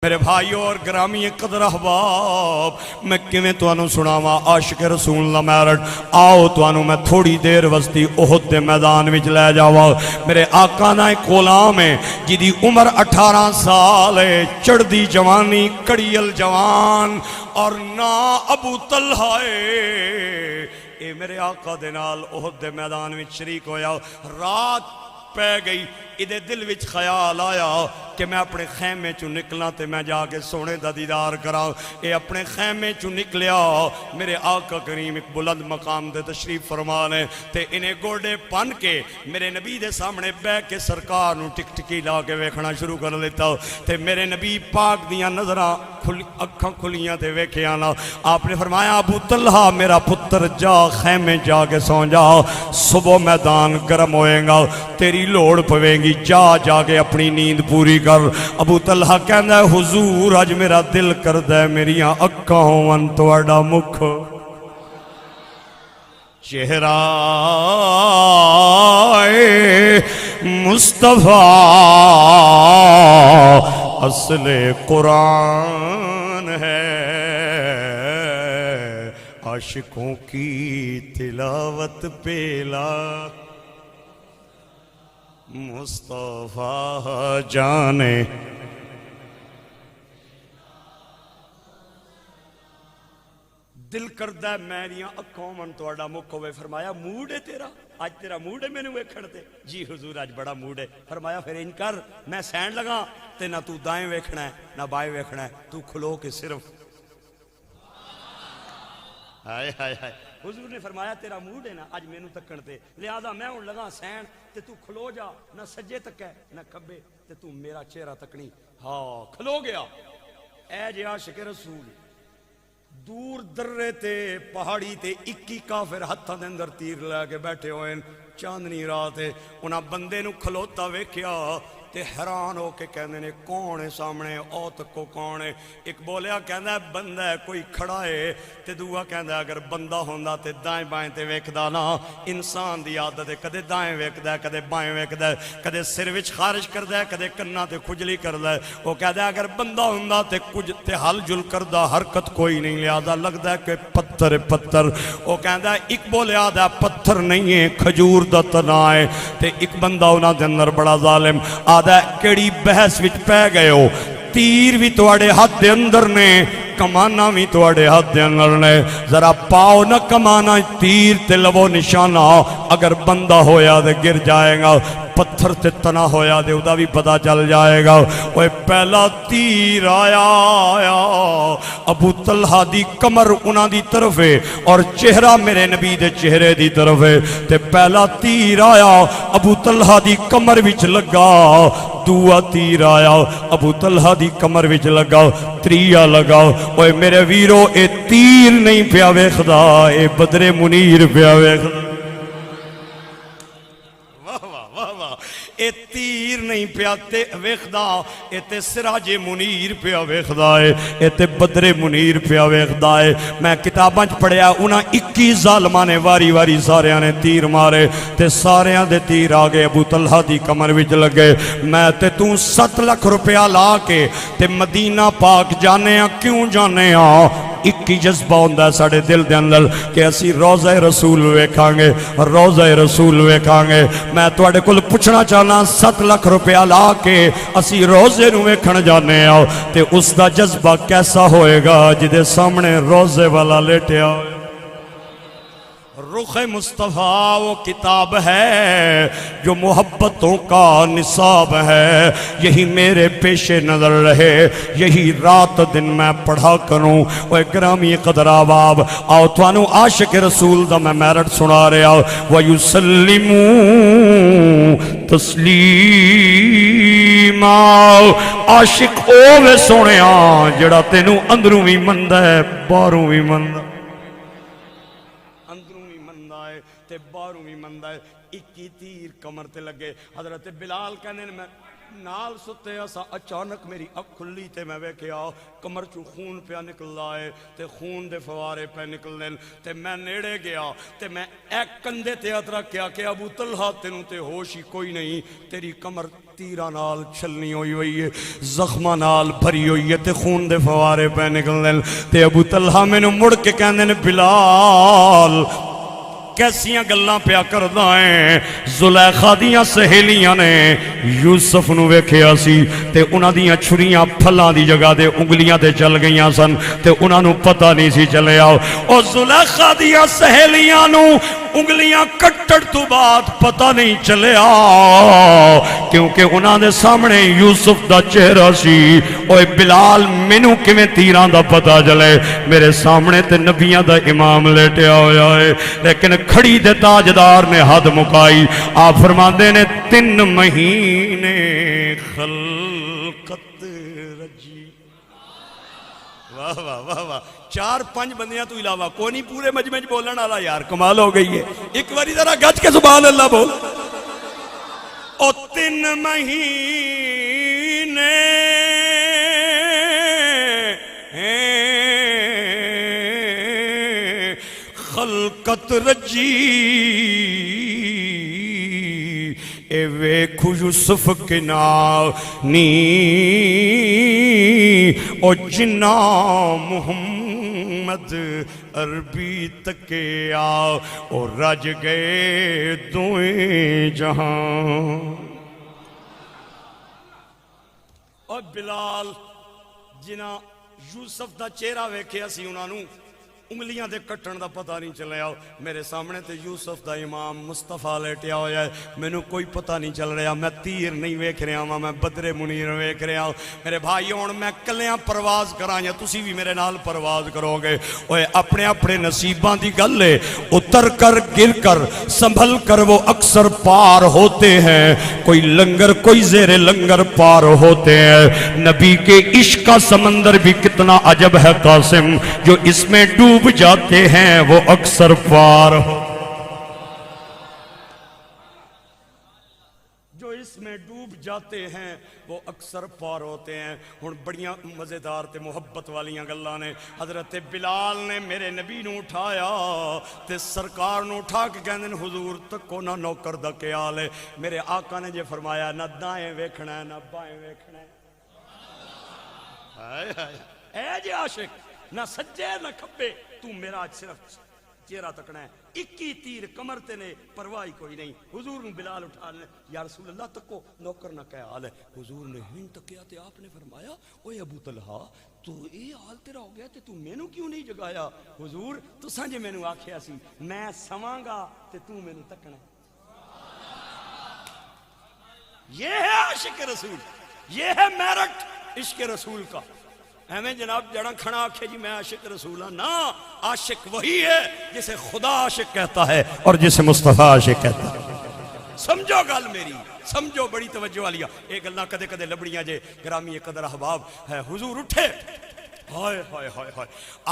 میرے بھائیو اور گرامی قدر احباب، میں کیویں تانوں سناواں عاشق رسول دا میرٹ۔ آؤ تانوں میں تھوڑی دیر وسطی احد دے میدان وچ لے جاواں۔ میرے آقا دا ایک غلام ہے جدی عمر 18 سال ہے، چڑھدی جوانی، کڑیل جوان، اور نا ابو طلحہ ہے۔ اے میرے آقا دے نال احد دے میدان وچ شریک ہویا۔ رات پہ گئی، ادھے دل وچ خیال آیا کہ میں اپنے خیمے چوں نکلا تے میں جا کے سونے دا دیدار کراں۔ اے اپنے خیمے چوں نکلیا، میرے آقا کریم ایک بلند مقام دے تشریف فرمانے تے انہیں گوڑے پن کے میرے نبی دے سامنے بے کے سرکار نو ٹک ٹکی لا کے ویکھنا شروع کر لیتا تے میرے نبی پاک دیاں نظراں اکھاں کھلیاں تے ویکھے آنا۔ آپ نے فرمایا ابو طلحہ میرا پتر جا خیمے جا کے سو جا، صبح میدان گرم ہوئے گا، تیری لوڑ پوے گی، جا کے اپنی نیند پوری کر۔ ابو طلحہ کہندا ہے حضور اج میرا دل کردہ میریاں اکھاں ہون تواڈا مکھ چہرہ مصطفیٰ اصل قرآن ہے، عاشقوں کی تلاوت پیلا مصطفیٰ جانے۔ دل کردہ میریاں اکھوں من توڑا مکھ ہوئے۔ فرمایا موڈ ہے تیرا، آج تیرا موڈ ہے میں نے ویکھڑ دے؟ جی حضور آج بڑا موڈ ہے۔ فرمایا پھر ان کر، میں سین لگا تے نہ تو دائیں ویکھنا ہے نہ بائیں ویکھنا ہے، تو کھلو کے صرف ہائے ہائے ہائے۔ حضور نے فرمایا تیرا موڈ ہے نا آج میں نو تکن تے، لہذا میں ہوں لگا سین تے تو کھلو جا، نہ سجے تکے نہ کھبے تے تو میرا چہرہ تکنی۔ ہاں کھلو گیا۔ اے جی عاشق رسول، دور درے تے پہاڑی تے 21 کافر ہتھاں دے اندر تیر لے کے بیٹھے ہوئے، چاندنی رات ہے، انہاں بندے نو کھلوتا ویکھیا تے حیران ہو کے کہندے نے کون ہے سامنے؟ او تکو کون ہے؟ ایک بولیا کہندا ہے بندہ ہے کوئی کھڑا ہے، تے دوسرا کہندا ہے اگر بندہ ہوندا تے دائیں بائیں تے ویکھدا نا۔ انسان دی عادت ہے کدے دائیں ویکھدا ہے کدے بائیں ویکھدا ہے، کدے سر وچ خارج کردا ہے کدے کناں تے کھجلی کردا ہے۔ او کہندا ہے اگر بندہ ہوندا تے کچھ تے ہل جل کردا، حرکت کوئی نہیں، لہذا لگدا ہے کہ پتھر ہے پتھر۔ او کہندا ہے ایک بولیا دا پتھر نہیں ہے کھجور دا تنا ہے۔ تے ایک بندہ انہاں دے اندر بڑا ظالم کیڑی بحث وچ پہ گئے ہو، تیر بھی تواڈے ہاتھ دے اندر نے، کمانا بھی تواڈے ہاتھ دے اندر نے، ذرا پاؤ نہ کمانا تیر تے لو نشانہ، اگر بندہ ہویا دے گر جائے گا، پتھر تے تنا ہویا دے ادا بھی پتا چل جائے گا۔ وہ پہلا تیر آیا ابو طلحہ دی کمر انہاں دی طرف ہے اور چہرہ میرے نبی دے چہرے دی طرف ہے، تے پہلا تیر آیا ابو طلحہ دی کمر وچ لگا، دوسرا تیر آیا ابو طلحہ دی کمر وچ لگا، تریا لگا۔ اوے میرے ویرو اے تیر نہیں پیا ویکھدا، اے بدر منیر پیا ویکھدا۔ اے تیر نہیں پیا تے ویکھدا، اے تے سراج منیر پیا ویکھدا ہے، اے تے بدر منیر پیا ویکھدا ہے۔ میں کتاباں چ پڑھیا انہاں 21 ظالماں نے واری واری ساریاں نے تیر مارے تے ساریاں دے تیر آگے ابو طلحہ دی کمر وچ لگے۔ میں تے تو 7 لاکھ روپیہ لا کے تے مدینہ پاک جانے ہاں، کیوں جانے ہاں؟ ایک ہی جذبہ ہوندہ ہے ساڑھے دل دے اندر کہ اسی روضہ رسول ویکھاں گے، روضہ رسول ویکھاں گے۔ میں تواڈے کول پوچھنا چاہنا 7 لاکھ روپیہ لا کے اسی روضے نو ویکھن جانے آؤ تے اس دا جذبہ کیسا ہوئے گا جدے سامنے روضے والا لیٹیا ہوئے؟ رخ مصطفیٰ وہ کتاب ہے جو محبتوں کا نصاب ہے، یہی میرے پیش نظر رہے، یہی رات دن میں پڑھا کروں۔ وہ گرامی قدر آباب آؤ توانو عاشق رسول دا میں میرٹ سنا رہے آؤ۔ وَيُسَلِّمُوا تسلیما، عاشق اوے سونے آن جڑا تینوں اندروں بھی مند ہے باروں بھی مند ہے، تے باروں بھی مندہ ہے۔ 21 تیر کمر تے لگے۔ حضرت بلال کہنے میں نال ستے اسا اچانک میری اکھ کھلی تے میں ویکھیا کمر چوں خون پیا نکل آئے تے خون دے فوارے پہ نکلنے تے میں نیڑے گیا تے میں ایک کندھے تے ہاتھ رکھیا کہ ابو طلحہ تینوں تے ہوش ہی کوئی نہیں، تیری کمر تیرہ نال چھلنی ہوئی ہے، زخمہ نال بھری ہوئی ہے تے خون دے فوارے پہ نکلنے تے ابو طلحہ میں نو مڑ کے کہندے نے بلال کیسیاں گلاں پیا کردا ہے؟ زلیخا دیاں سہیلیاں نے یوسف نو ویکھیا سی تے انہاں دیاں چھریاں پھلاں دی جگہ دے انگلیاں تے چل گئیاں سن تے انہاں نو پتہ نہیں سی چلیا، او زلیخا دیاں سہیلیاں نو انگلیاں کٹڑ تو بعد پتہ نہیں چلیا کیونکہ انہاں دے سامنے یوسف دا چہرہ سی۔ اوے بلال مینوں کیویں تیراں دا پتہ چلے؟ میرے سامنے تے نبیاں دا امام لیٹیا ہویا ہے، لیکن کھڑی دے تاجدار نے حد مکائی۔ آپ فرماندے نے 3 مہینے خلقت رجی۔ واہ واہ واہ واہ، 4-5 بندیاں تو علاوہ کوئی نہیں پورے مجمع بولن والا، یار کمال ہو گئی ہے۔ ایک باری ذرا گج کے سبحان اللہ بول۔ او 3 مہینے خلقت رجی، اے ویکھو یوسف کنانی او جنا محمد عربی تکیا او رج گئے دوئیں جہاں۔ اور بلال جنا یوسف دا چہرہ ویکھیا سی انہاں نو انگلیاں دے کٹن دا پتہ نہیں چلیا، میرے سامنے تے یوسف دا امام مصطفیٰ لیٹیا ہویا ہے، مینوں کوئی پتہ نہیں چل رہا، میں تیر نہیں ویکھ رہا ہوں، میں بدر منیر ویکھ رہا ہوں۔ میرے بھائی ہن میں کلیاں پرواز کراں یا تسی بھی میرے نال پرواز کرو گے؟ اوے اپنے اپنے نصیباں دی گل ہے، اتر کر گر کر سنبھل کر وہ اکثر پار ہوتے ہیں، کوئی لنگر کوئی زیر لنگر پار ہوتے ہیں۔ نبی کے عشق کا سمندر بھی کتنا عجب ہے قاسم، جو اس میں ڈوب جاتے ہیں وہ اکثر پار ہو، جو اس میں ڈوب جاتے ہیں وہ اکثر پار ہوتے ہیں۔ ہن بڑیاں مزیدار تے محبت والیاں گلاں نے۔ حضرت بلال نے میرے نبی نو اٹھایا تے سرکار نو اٹھا کے کہندے نے حضور تکو نہ نوکر دا کیا حال ہے؟ میرے آقا نے جے فرمایا نہ دائیں ویکھنا ہے نہ بائیں ویکھنا ہے۔ ہائے ہائے اے جے عاشق، نہ سجے نہ کھبے، تو میرا صرف چہرہ تکنا ہے۔ 21 تیر کمر تے نے، پرواہی کوئی نہیں۔ حضور نے بلال اٹھا لے، یا رسول اللہ تکو نوکر نہ کیا حال ہے؟ حضور نے ہن تکیا تے آپ نے فرمایا اوے ابو طلحہ تو یہ حال تیرا ہو گیا تے تو مینوں کیوں نہیں جگایا؟ حضور تساں جے مینوں آکھیا سی میں سواں گا تے تو مینوں تکنا۔ یہ ہے عاشق رسول، یہ ہے میرٹ عشق رسول کا۔ ہمیں جناب جڑا کھڑا آکھے جی میں عاشق رسول ہوں، نا، عاشق وہی ہے جسے خدا عاشق کہتا ہے اور جسے مصطفیٰ عاشق کہتا ہے۔ سمجھو گل میری، سمجھو بڑی توجہ والی۔ ایک گلاں کدے کدے لبڑیاں جے گرامی قدر احباب ہے۔ حضور اٹھے، ہائے ہائے ہائے ہائے،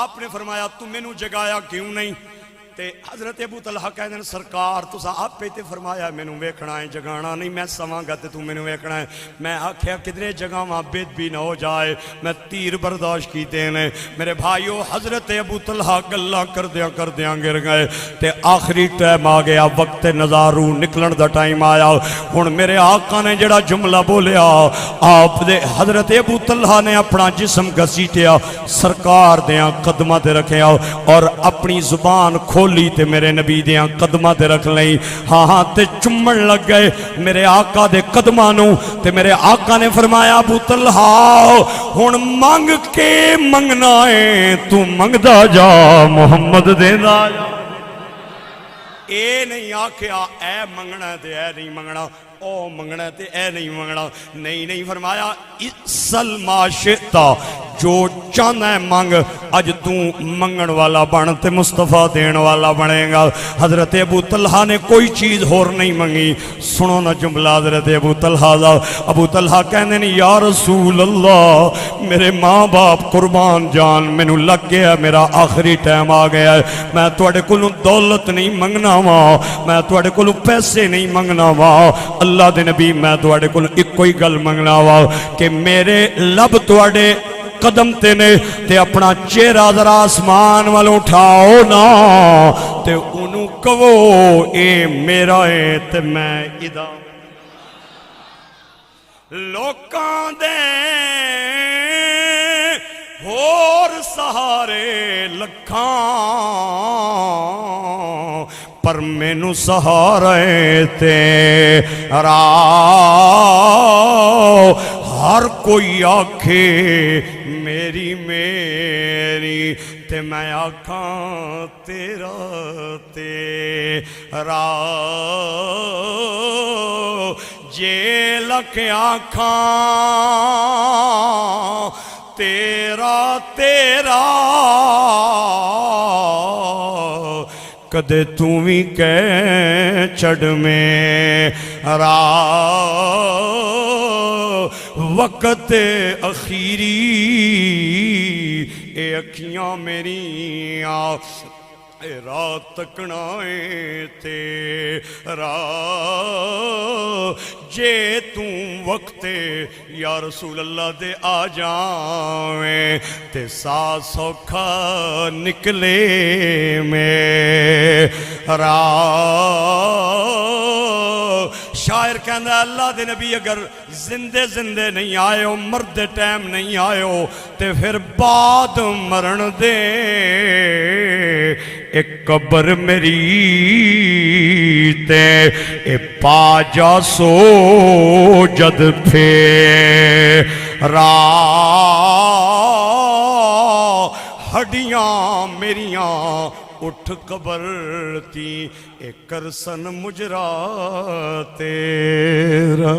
آپ نے فرمایا تم مینوں جگایا کیوں نہیں؟ تے حضرت ابو طلحہ کہندے نے سرکار تساں آپ پہ تے فرمایا مینوں ویکھنا ہے جگانا نہیں، میں سواں گا تے تو مینوں ویکھنا ہے۔ میں آکھیا کدھرے جگاواں بید بھی نہ ہو جائے، میں تیر برداشت کیتے نے۔ میرے بھائیو حضرت ابو طلحہ گلاں کردیاں گر گئے تے آخری ٹائم آ گیا، وقت نظارو نکلن دا ٹائم آیا۔ ہن میرے آقا نے جڑا جملہ بولیا، آپ دے حضرت ابو طلحہ نے اپنا جسم گھسیٹیا، سرکار دیاں قدماں تے رکھیا اور اپنی زبان کھولی تے میرے نبی دیاں قدماں تے رکھ لئی، ہاں ہاں تے چمن لگ گئے میرے آقا دے قدماں نو۔ تے میرے آقا نے فرمایا ابو طلحہ ہن منگ کے منگنا ہے، تو منگدا جا محمد دیندا جا۔ اے نہیں آکھیا اے منگنا تے اے نہیں منگنا، او منگنا تے اے نہیں منگنا، نہیں فرمایا سل ما شئتا، جو چاہنا ہے مانگ اج تو منگن والا بن تے مصطفیٰ دین والا بنے گا حضرت ابو طلحہ نے کوئی چیز ہور نہیں منگی سنو نا جملہ حضرت ابو طلحہ دا ابو طلحہ کہنے نہیں یا رسول اللہ میرے ماں باپ قربان جان میں نو لگ گیا میرا آخری ٹائم آ گیا ہے میں توڑے کلوں دولت نہیں منگنا ماں میں توڑے کلوں پیسے نہیں منگنا ماں اللہ دے نبی میں توڑے کلوں ایک کوئی گل منگنا ماں کہ میرے لب توڑے قدم تے نے تے اپنا چہرہ ذرا آسمان والوں اٹھاؤ نا تے انہوں کہو اے میرا ہے تے میں ادا لوکاں دے اور سہارے لکھاں پر مینوں سہارے تیرا ہر کوئی آکھے میری میری تے میں آکھاں تیرا تیرا جے لکھ آکھاں تیرا تیرا کدے تو بھی کہہ چڑھ میں وقت اخیری اے اکھیاں میری اے رات تکنا تیرا جے تم وقت یا رسول اللہ دے آ جاویں تے سا سوکھا نکلے میرا شاعر کہندہ اللہ دے نبی اگر زندے زندے نہیں آئے ہو مرد ٹائم نہیں آئے ہو تے پھر بعد مرن دے ایک قبر میری تے اے پا جا سو جد پھیرا ہڈیاں میریاں اٹھ قبر تی اے کرسن مجرا تیرا